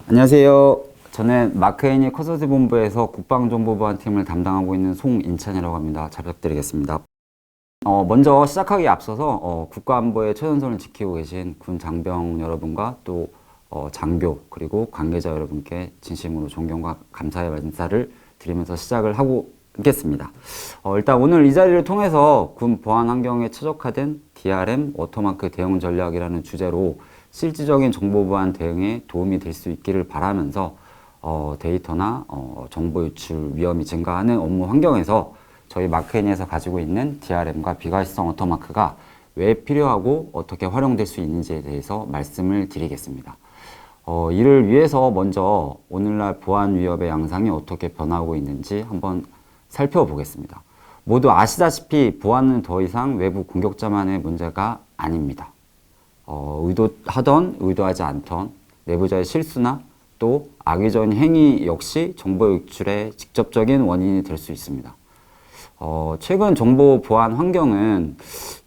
안녕하세요. 저는 마크애니 커서스 본부에서 국방정보보안 팀을 담당하고 있는 송인찬이라고 합니다. 잘 부탁드리겠습니다. 먼저 시작하기에 앞서서 국가안보의 최전선을 지키고 계신 군 장병 여러분과 또 장교 그리고 관계자 여러분께 진심으로 존경과 감사의 인사를 드리면서 시작을 하고 있겠습니다. 일단 오늘 이 자리를 통해서 군 보안 환경에 최적화된 DRM 워터마크 대응 전략이라는 주제로 실질적인 정보 보안 대응에 도움이 될 수 있기를 바라면서 데이터나 정보 유출 위험이 증가하는 업무 환경에서 저희 마크애니에서 가지고 있는 DRM과 비과시성 워터마크가 왜 필요하고 어떻게 활용될 수 있는지에 대해서 말씀을 드리겠습니다. 이를 위해서 먼저 오늘날 보안 위협의 양상이 어떻게 변하고 있는지 한번 살펴보겠습니다. 모두 아시다시피 보안은 더 이상 외부 공격자만의 문제가 아닙니다. 의도하던 의도하지 않던 내부자의 실수나 또 악의적인 행위 역시 정보 유출의 직접적인 원인이 될 수 있습니다. 최근 정보 보안 환경은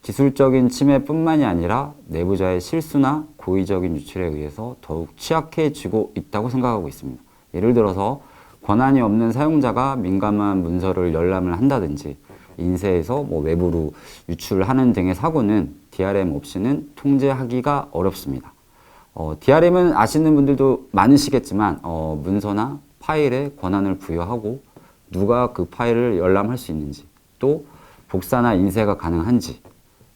기술적인 침해뿐만이 아니라 내부자의 실수나 고의적인 유출에 의해서 더욱 취약해지고 있다고 생각하고 있습니다. 예를 들어서 권한이 없는 사용자가 민감한 문서를 열람을 한다든지 인쇄해서 외부로 유출하는 등의 사고는 DRM 없이는 통제하기가 어렵습니다. DRM은 아시는 분들도 많으시겠지만 문서나 파일에 권한을 부여하고 누가 그 파일을 열람할 수 있는지 또 복사나 인쇄가 가능한지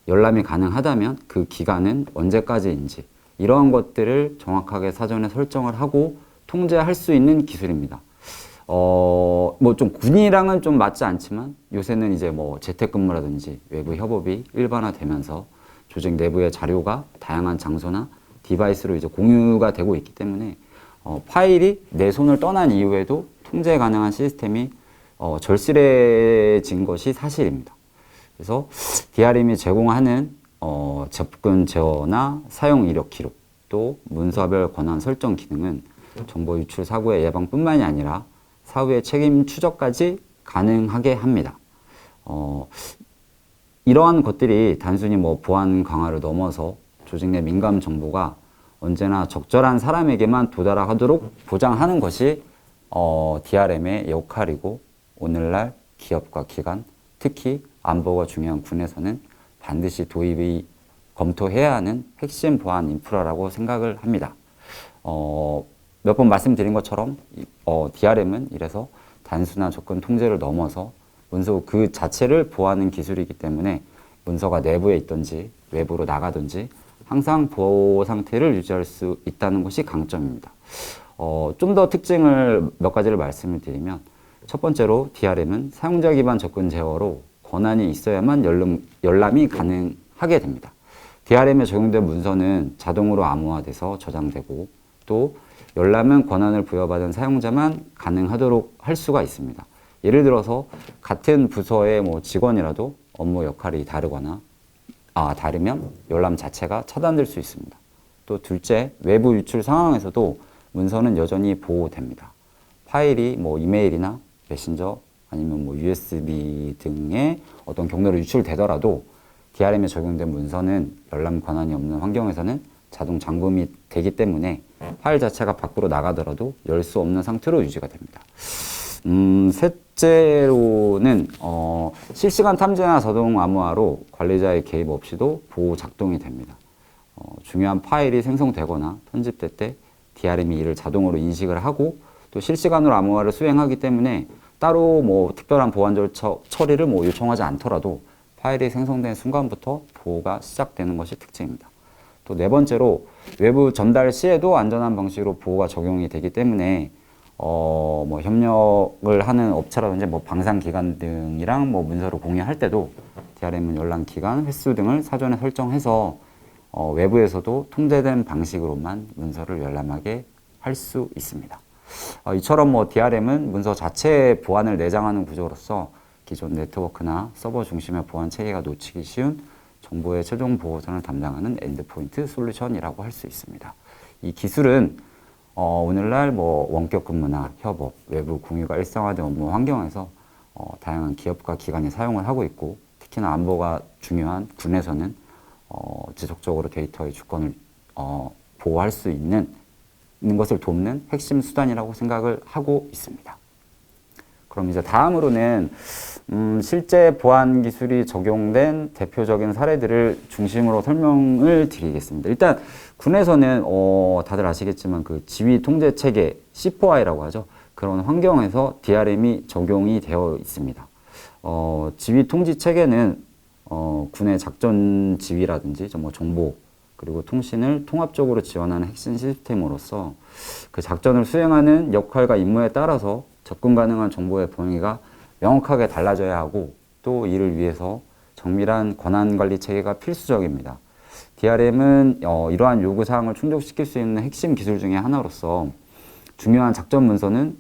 열람이 가능하다면 그 기간은 언제까지인지 이러한 것들을 정확하게 사전에 설정을 하고 통제할 수 있는 기술입니다. 좀 군이랑은 좀 맞지 않지만 요새는 이제 재택근무라든지 외부 협업이 일반화되면서 조직 내부의 자료가 다양한 장소나 디바이스로 이제 공유가 되고 있기 때문에 파일이 내 손을 떠난 이후에도 통제 가능한 시스템이 절실해진 것이 사실입니다. 그래서 DRM이 제공하는 접근 제어나 사용 이력 기록 또 문서별 권한 설정 기능은 정보 유출 사고의 예방뿐만이 아니라 사후의 책임 추적까지 가능하게 합니다. 이러한 것들이 단순히 보안 강화를 넘어서 조직 내 민감 정보가 언제나 적절한 사람에게만 도달하도록 보장하는 것이 DRM의 역할이고 오늘날 기업과 기관, 특히 안보가 중요한 군에서는 반드시 도입이 검토해야 하는 핵심 보안 인프라라고 생각을 합니다. 몇 번 말씀드린 것처럼 DRM은 이래서 단순한 접근 통제를 넘어서 문서 그 자체를 보호하는 기술이기 때문에 문서가 내부에 있든지 외부로 나가든지 항상 보호 상태를 유지할 수 있다는 것이 강점입니다. 좀 더 특징을 몇 가지를 말씀을 드리면 첫 번째로 DRM은 사용자 기반 접근 제어로 권한이 있어야만 열람이 가능하게 됩니다. DRM에 적용된 문서는 자동으로 암호화돼서 저장되고 또 열람은 권한을 부여받은 사용자만 가능하도록 할 수가 있습니다. 예를 들어서 같은 부서의 직원이라도 업무 역할이 다르면 열람 자체가 차단될 수 있습니다. 또 둘째, 외부 유출 상황에서도 문서는 여전히 보호됩니다. 파일이 이메일이나 메신저 아니면 USB 등의 어떤 경로로 유출되더라도 DRM에 적용된 문서는 열람 권한이 없는 환경에서는 자동 잠금이 되기 때문에 파일 자체가 밖으로 나가더라도 열 수 없는 상태로 유지가 됩니다. 셋째로는 실시간 탐지나 자동 암호화로 관리자의 개입 없이도 보호 작동이 됩니다. 중요한 파일이 생성되거나 편집될 때 DRM이 이를 자동으로 인식을 하고 또 실시간으로 암호화를 수행하기 때문에 따로 특별한 보안 절차 처리를 요청하지 않더라도 파일이 생성된 순간부터 보호가 시작되는 것이 특징입니다. 또 네 번째로 외부 전달 시에도 안전한 방식으로 보호가 적용이 되기 때문에 협력을 하는 업체라든지 방산기관 등이랑 문서를 공유할 때도 DRM은 열람 기간, 횟수 등을 사전에 설정해서 외부에서도 통제된 방식으로만 문서를 열람하게 할 수 있습니다. 이처럼 DRM은 문서 자체의 보안을 내장하는 구조로서 기존 네트워크나 서버 중심의 보안 체계가 놓치기 쉬운 정보의 최종 보호선을 담당하는 엔드포인트 솔루션이라고 할 수 있습니다. 이 기술은 오늘날 원격 근무나 협업, 외부 공유가 일상화된 업무 환경에서 다양한 기업과 기관이 사용을 하고 있고 특히나 안보가 중요한 군에서는 지속적으로 데이터의 주권을 보호할 수 있는 것을 돕는 핵심 수단이라고 생각을 하고 있습니다. 그럼 이제 다음으로는 실제 보안 기술이 적용된 대표적인 사례들을 중심으로 설명을 드리겠습니다. 일단 군에서는 다들 아시겠지만 그 지휘 통제 체계 C4I라고 하죠. 그런 환경에서 DRM이 적용이 되어 있습니다. 지휘 통제 체계는 군의 작전 지휘라든지 정보 그리고 통신을 통합적으로 지원하는 핵심 시스템으로서 그 작전을 수행하는 역할과 임무에 따라서 접근 가능한 정보의 범위가 명확하게 달라져야 하고 또 이를 위해서 정밀한 권한관리 체계가 필수적입니다. DRM은 이러한 요구사항을 충족시킬 수 있는 핵심 기술 중에 하나로서 중요한 작전 문서는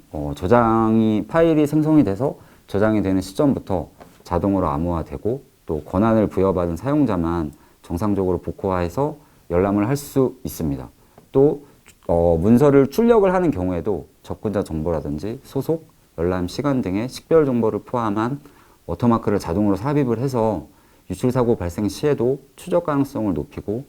파일이 생성이 돼서 저장이 되는 시점부터 자동으로 암호화되고 또 권한을 부여받은 사용자만 정상적으로 복호화해서 열람을 할 수 있습니다. 또 문서를 출력을 하는 경우에도 접근자 정보라든지 소속, 열람 시간 등의 식별 정보를 포함한 워터마크를 자동으로 삽입을 해서 유출사고 발생 시에도 추적 가능성을 높이고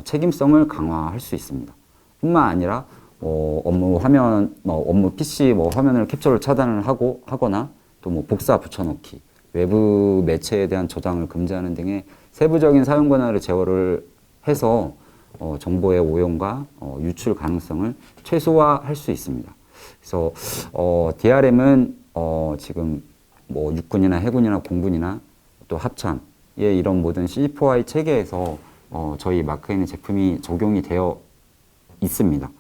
책임성을 강화할 수 있습니다. 뿐만 아니라 업무 PC 화면을 캡처를 차단을 하거나 또 복사 붙여넣기, 외부 매체에 대한 저장을 금지하는 등의 세부적인 사용 권한을 제어를 해서 정보의 오용과 유출 가능성을 최소화할 수 있습니다. 그래서 DRM은 지금 육군이나 해군이나 공군이나 또 합참의 이런 모든 C4I 체계에서 저희 마크에 제품이 적용이 되어 있습니다.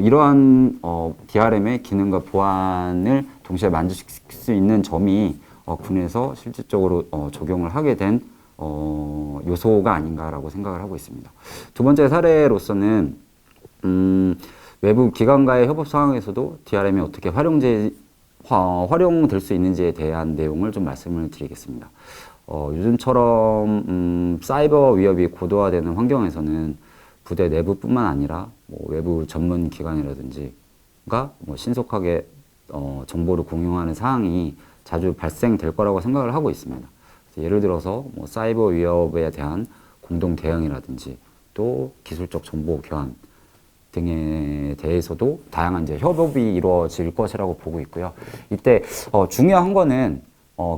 이러한 DRM의 기능과 보안을 동시에 만족시킬 수 있는 점이 군에서 실질적으로 적용을 하게 된 요소가 아닌가라고 생각을 하고 있습니다. 두 번째 사례로서는 외부 기관과의 협업 상황에서도 DRM이 어떻게 활용될 수 있는지에 대한 내용을 좀 말씀을 드리겠습니다. 요즘처럼 사이버 위협이 고도화되는 환경에서는 부대 내부뿐만 아니라 외부 전문 기관이라든지가 신속하게 정보를 공유하는 사항이 자주 발생될 거라고 생각을 하고 있습니다. 예를 들어서 사이버 위협에 대한 공동 대응이라든지 또 기술적 정보 교환 등에 대해서도 다양한 협업이 이루어질 것이라고 보고 있고요. 이때 중요한 거는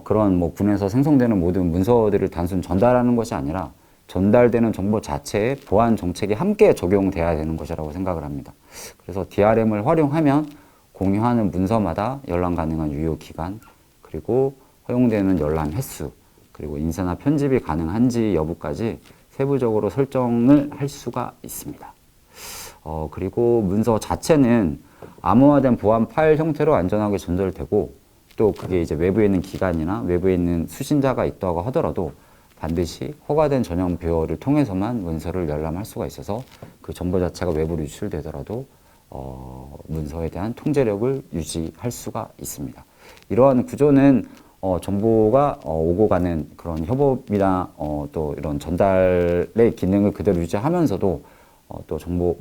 그런 군에서 생성되는 모든 문서들을 단순 전달하는 것이 아니라 전달되는 정보 자체에 보안 정책이 함께 적용돼야 되는 것이라고 생각을 합니다. 그래서 DRM을 활용하면 공유하는 문서마다 열람 가능한 유효 기간, 그리고 허용되는 열람 횟수, 그리고 인쇄나 편집이 가능한지 여부까지 세부적으로 설정을 할 수가 있습니다. 그리고 문서 자체는 암호화된 보안 파일 형태로 안전하게 전달되고 또 그게 이제 외부에 있는 기관이나 외부에 있는 수신자가 있다고 하더라도 반드시 허가된 전용 뷰어를 통해서만 문서를 열람할 수가 있어서 그 정보 자체가 외부로 유출되더라도 문서에 대한 통제력을 유지할 수가 있습니다. 이러한 구조는 정보가 오고 가는 그런 협업이나 또 이런 전달의 기능을 그대로 유지하면서도 또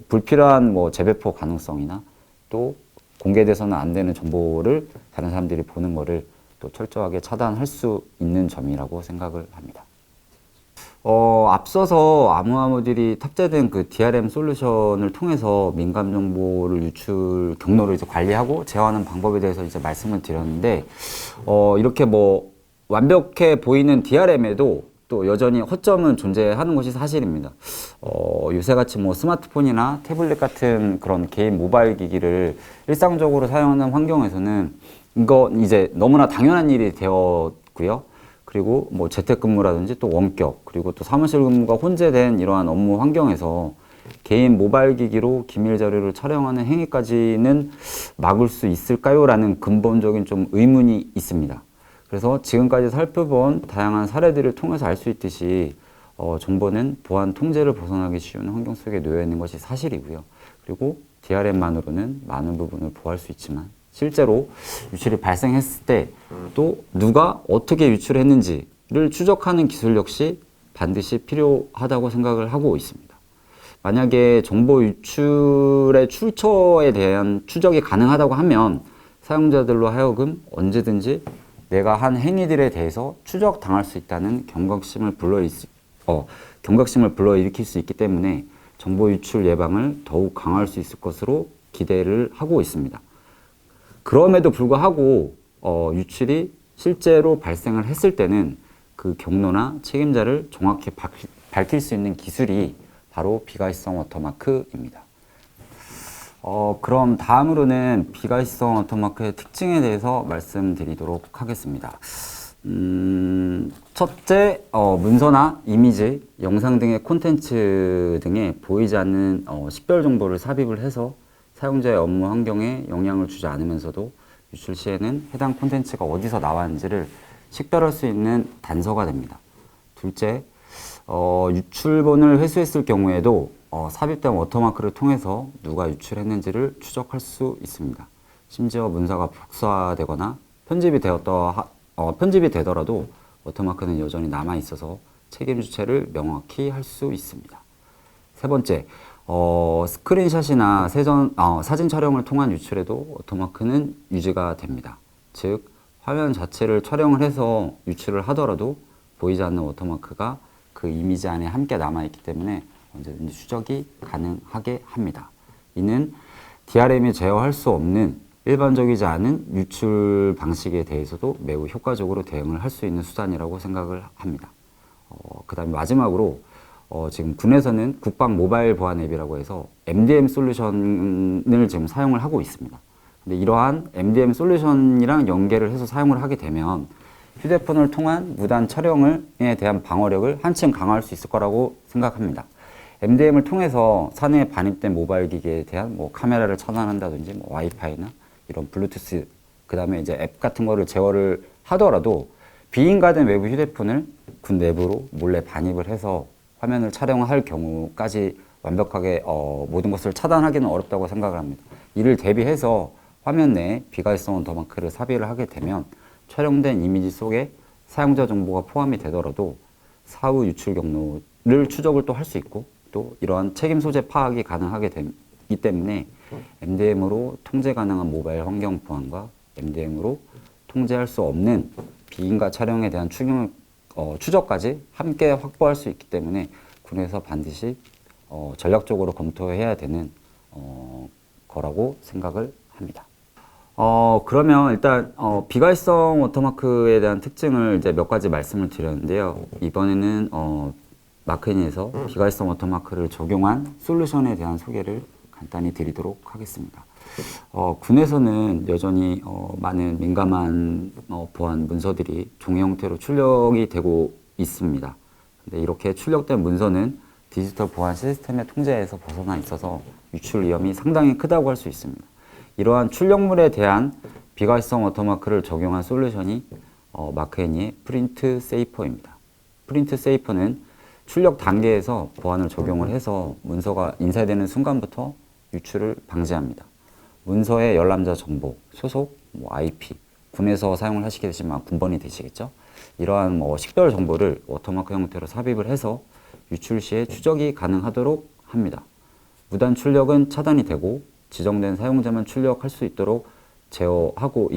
불필요한 재배포 가능성이나 또 공개돼서는 안 되는 정보를 다른 사람들이 보는 거를 또 철저하게 차단할 수 있는 점이라고 생각을 합니다. 앞서서 암호화 모듈이 탑재된 그 DRM 솔루션을 통해서 민감 정보를 유출 경로를 관리하고 제어하는 방법에 대해서 말씀을 드렸는데, 이렇게 완벽해 보이는 DRM에도 또 여전히 허점은 존재하는 것이 사실입니다. 요새같이 스마트폰이나 태블릿 같은 그런 개인 모바일 기기를 일상적으로 사용하는 환경에서는 이건 이제 너무나 당연한 일이 되었고요. 그리고 재택근무라든지 또 원격, 그리고 또 사무실 근무가 혼재된 이러한 업무 환경에서 개인 모바일 기기로 기밀 자료를 촬영하는 행위까지는 막을 수 있을까요? 라는 근본적인 좀 의문이 있습니다. 그래서 지금까지 살펴본 다양한 사례들을 통해서 알 수 있듯이 정보는 보안 통제를 벗어나기 쉬운 환경 속에 놓여 있는 것이 사실이고요. 그리고 DRM만으로는 많은 부분을 보호할 수 있지만 실제로 유출이 발생했을 때 또 누가 어떻게 유출했는지를 추적하는 기술 역시 반드시 필요하다고 생각을 하고 있습니다. 만약에 정보 유출의 출처에 대한 추적이 가능하다고 하면 사용자들로 하여금 언제든지 내가 한 행위들에 대해서 추적당할 수 있다는 경각심을 불러일으킬 수 있기 때문에 정보 유출 예방을 더욱 강화할 수 있을 것으로 기대를 하고 있습니다. 그럼에도 불구하고 유출이 실제로 발생을 했을 때는 그 경로나 책임자를 정확히 밝힐 수 있는 기술이 바로 비가시성 워터마크입니다. 그럼 다음으로는 비가시성 워터마크의 특징에 대해서 말씀드리도록 하겠습니다. 첫째, 문서나 이미지, 영상 등의 콘텐츠 등에 보이지 않는 식별 정보를 삽입을 해서 사용자의 업무 환경에 영향을 주지 않으면서도 유출 시에는 해당 콘텐츠가 어디서 나왔는지를 식별할 수 있는 단서가 됩니다. 둘째, 유출본을 회수했을 경우에도 삽입된 워터마크를 통해서 누가 유출했는지를 추적할 수 있습니다. 심지어 문서가 복사되거나 편집이 되더라도 워터마크는 여전히 남아 있어서 책임 주체를 명확히 할 수 있습니다. 세 번째, 스크린샷이나 사진 촬영을 통한 유출에도 워터마크는 유지가 됩니다. 즉, 화면 자체를 촬영을 해서 유출을 하더라도 보이지 않는 워터마크가 그 이미지 안에 함께 남아있기 때문에 언제든지 추적이 가능하게 합니다. 이는 DRM이 제어할 수 없는 일반적이지 않은 유출 방식에 대해서도 매우 효과적으로 대응을 할 수 있는 수단이라고 생각을 합니다. 그 다음에 마지막으로 지금 군에서는 국방 모바일 보안 앱이라고 해서 MDM 솔루션을 지금 사용을 하고 있습니다. 근데 이러한 MDM 솔루션이랑 연계를 해서 사용을 하게 되면 휴대폰을 통한 무단 촬영에 대한 방어력을 한층 강화할 수 있을 거라고 생각합니다. MDM을 통해서 사내에 반입된 모바일 기기에 대한 카메라를 차단한다든지 와이파이나 이런 블루투스, 그 다음에 이제 앱 같은 거를 제어를 하더라도 비인가된 외부 휴대폰을 군 내부로 몰래 반입을 해서 화면을 촬영할 경우까지 완벽하게 모든 것을 차단하기는 어렵다고 생각을 합니다. 이를 대비해서 화면 내에 비가시성 워터마크를 삽입을 하게 되면 촬영된 이미지 속에 사용자 정보가 포함이 되더라도 사후 유출 경로를 추적을 또 할 수 있고 또 이러한 책임 소재 파악이 가능하게 되기 때문에 MDM으로 통제 가능한 모바일 환경 보안과 MDM으로 통제할 수 없는 비인가 촬영에 대한 추적까지 함께 확보할 수 있기 때문에 군에서 반드시 전략적으로 검토해야 되는 거라고 생각을 합니다. 그러면 일단 비가시성 워터마크에 대한 특징을 이제 몇 가지 말씀을 드렸는데요. 이번에는 마크니에서 비가시성 워터마크를 적용한 솔루션에 대한 소개를 간단히 드리도록 하겠습니다. 군에서는 여전히 많은 민감한 보안 문서들이 종이 형태로 출력이 되고 있습니다. 근데 이렇게 출력된 문서는 디지털 보안 시스템의 통제에서 벗어나 있어서 유출 위험이 상당히 크다고 할 수 있습니다. 이러한 출력물에 대한 비가시성 워터마크를 적용한 솔루션이 마크애니의 프린트 세이퍼입니다. 프린트 세이퍼는 출력 단계에서 보안을 적용을 해서 문서가 인쇄되는 순간부터 유출을 방지합니다. 문서의 열람자 정보, 소속, IP, 군에서 사용을 하시게 되시면 군번이 되시겠죠? 이러한 식별 정보를 워터마크 형태로 삽입을 해서 유출 시에 추적이 가능하도록 합니다. 무단 출력은 차단이 되고 지정된 사용자만 출력할 수 있도록 제어하고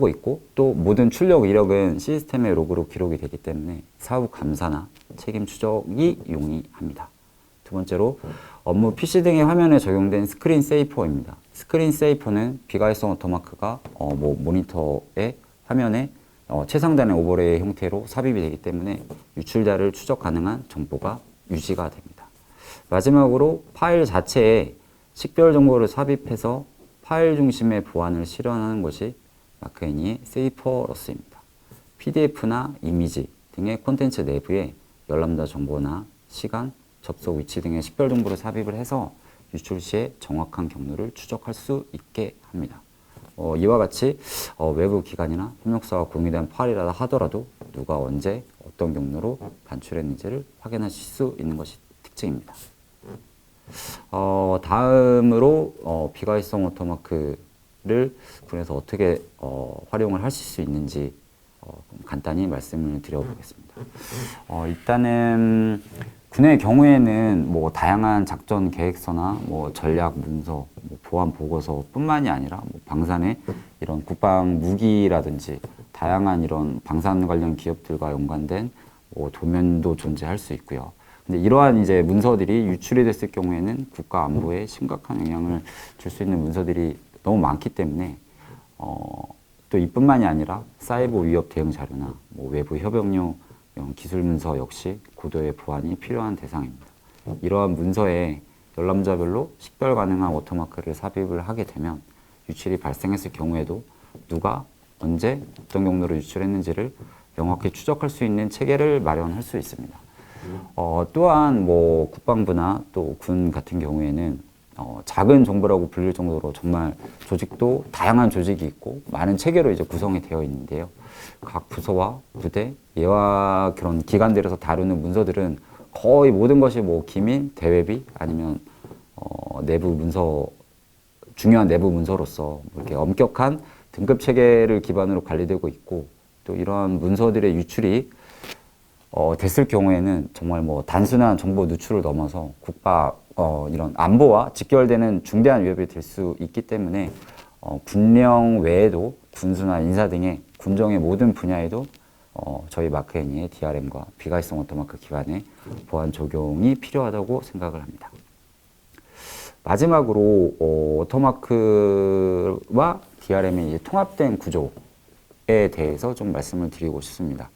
있고 또 모든 출력 이력은 시스템의 로그로 기록이 되기 때문에 사후 감사나 책임 추적이 용이합니다. 두 번째로 업무 PC 등의 화면에 적용된 스크린 세이퍼입니다. 스크린 세이퍼는 비가시성 워터마크가 모니터의 화면에 최상단의 오버레이 형태로 삽입이 되기 때문에 유출자를 추적 가능한 정보가 유지가 됩니다. 마지막으로 파일 자체에 식별 정보를 삽입해서 파일 중심의 보안을 실현하는 것이 마크애니의 세이퍼러스입니다. PDF나 이미지 등의 콘텐츠 내부에 열람자 정보나 시간, 접속 위치 등의 식별 정보를 삽입을 해서 유출 시에 정확한 경로를 추적할 수 있게 합니다. 이와 같이 외부 기관이나 협력사와 공유된 파일이라 하더라도 누가 언제 어떤 경로로 반출했는지를 확인하실 수 있는 것이 특징입니다. 다음으로 비가시성 워터마크를 군에서 어떻게 활용을 하실 수 있는지 간단히 말씀을 드려보겠습니다. 일단은 군의 경우에는 다양한 작전 계획서나 전략 문서, 보안 보고서뿐만이 아니라 방산의 이런 국방 무기라든지 다양한 이런 방산 관련 기업들과 연관된 도면도 존재할 수 있고요. 근데 이러한 이제 문서들이 유출이 됐을 경우에는 국가 안보에 심각한 영향을 줄 수 있는 문서들이 너무 많기 때문에 또 이뿐만이 아니라 사이버 위협 대응 자료나 뭐 외부 협업용 이런 기술 문서 역시 고도의 보안이 필요한 대상입니다. 이러한 문서에 열람자별로 식별 가능한 워터마크를 삽입을 하게 되면 유출이 발생했을 경우에도 누가 언제 어떤 경로로 유출했는지를 명확히 추적할 수 있는 체계를 마련할 수 있습니다. 또한 뭐 국방부나 또 군 같은 경우에는 작은 정부라고 불릴 정도로 정말 조직도 다양한 조직이 있고 많은 체계로 이제 구성이 되어 있는데요. 각 부서와 부대, 예와 그런 기관들에서 다루는 문서들은 거의 모든 것이 뭐 기밀, 대외비 아니면 내부 문서, 중요한 내부 문서로서 이렇게 엄격한 등급 체계를 기반으로 관리되고 있고 또 이러한 문서들의 유출이 됐을 경우에는 정말 뭐 단순한 정보 누출을 넘어서 이런 안보와 직결되는 중대한 위협이 될 수 있기 때문에 군령 외에도 군수나 인사 등의 군정의 모든 분야에도 저희 마크애니의 DRM과 비가이성 워터마크 기반의 보안 적용이 필요하다고 생각을 합니다. 마지막으로 워터마크와 DRM의 이제 통합된 구조에 대해서 좀 말씀을 드리고 싶습니다.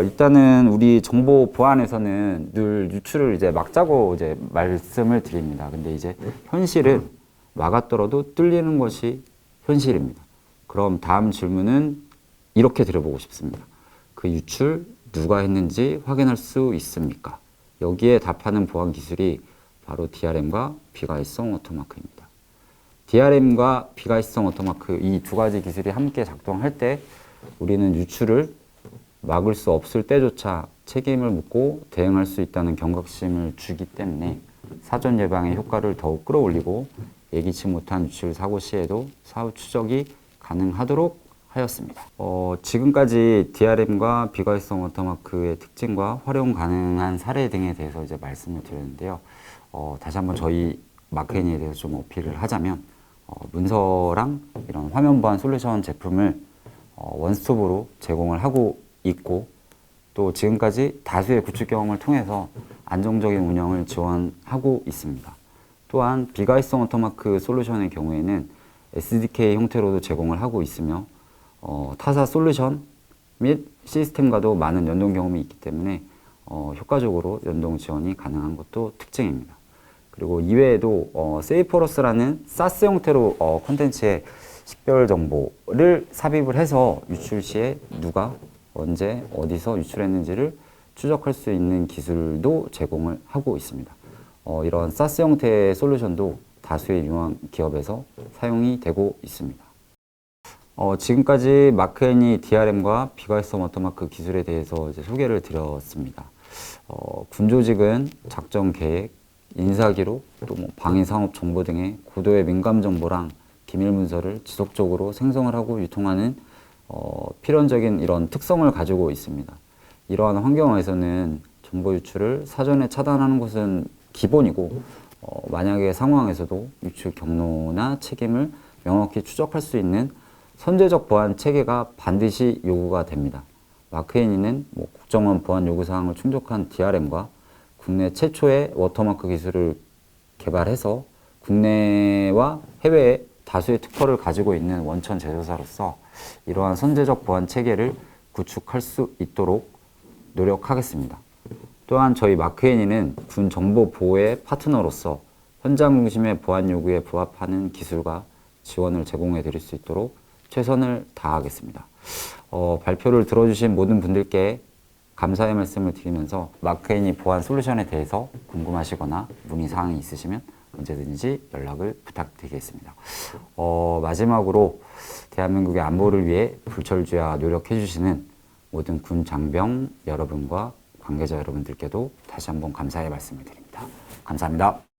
일단은 우리 정보 보안에서는 늘 유출을 이제 막자고 이제 말씀을 드립니다. 근데 이제 현실은 막았더라도 뚫리는 것이 현실입니다. 그럼 다음 질문은 이렇게 드려보고 싶습니다. 그 유출 누가 했는지 확인할 수 있습니까? 여기에 답하는 보안 기술이 바로 DRM과 비가이성 워터마크입니다. DRM과 비가이성 워터마크 이 두 가지 기술이 함께 작동할 때 우리는 유출을 막을 수 없을 때조차 책임을 묻고 대응할 수 있다는 경각심을 주기 때문에 사전 예방의 효과를 더욱 끌어올리고 예기치 못한 유출 사고 시에도 사후 추적이 가능하도록 하였습니다. 지금까지 DRM과 비가이성 워터마크의 특징과 활용 가능한 사례 등에 대해서 이제 말씀을 드렸는데요. 다시 한번 저희 마크애니에 대해서 좀 어필을 하자면 문서랑 이런 화면 보안 솔루션 제품을 원스톱으로 제공을 하고 있고 또 지금까지 다수의 구축 경험을 통해서 안정적인 운영을 지원하고 있습니다. 또한 비가이성 워터마크 솔루션의 경우에는 SDK 형태로도 제공을 하고 있으며 타사 솔루션 및 시스템과도 많은 연동 경험이 있기 때문에 효과적으로 연동 지원이 가능한 것도 특징입니다. 그리고 이외에도 세이퍼러스라는 사스 형태로 콘텐츠의 식별 정보를 삽입을 해서 유출 시에 누가 언제 어디서 유출했는지를 추적할 수 있는 기술도 제공을 하고 있습니다. 이런 사스 형태의 솔루션도 다수의 유망 기업에서 사용이 되고 있습니다. 지금까지 마크애니 DRM과 비가이성 워터마크 기술에 대해서 이제 소개를 드렸습니다. 군조직은 작전 계획, 인사기록, 또 뭐 방위산업 정보 등의 고도의 민감 정보랑 기밀 문서를 지속적으로 생성을 하고 유통하는 필연적인 이런 특성을 가지고 있습니다. 이러한 환경에서는 정보 유출을 사전에 차단하는 것은 기본이고 만약의 상황에서도 유출 경로나 책임을 명확히 추적할 수 있는 선제적 보안 체계가 반드시 요구가 됩니다. 마크애니는 뭐 국정원 보안 요구사항을 충족한 DRM과 국내 최초의 워터마크 기술을 개발해서 국내와 해외에 다수의 특허를 가지고 있는 원천 제조사로서 이러한 선제적 보안 체계를 구축할 수 있도록 노력하겠습니다. 또한 저희 마크애니는 군 정보 보호의 파트너로서 현장 중심의 보안 요구에 부합하는 기술과 지원을 제공해 드릴 수 있도록 최선을 다하겠습니다. 발표를 들어주신 모든 분들께 감사의 말씀을 드리면서 마크애니 보안 솔루션에 대해서 궁금하시거나 문의사항이 있으시면 언제든지 연락을 부탁드리겠습니다. 마지막으로 대한민국의 안보를 위해 불철주야 노력해 주시는 모든 군 장병 여러분과 관계자 여러분들께도 다시 한번 감사의 말씀을 드립니다. 감사합니다.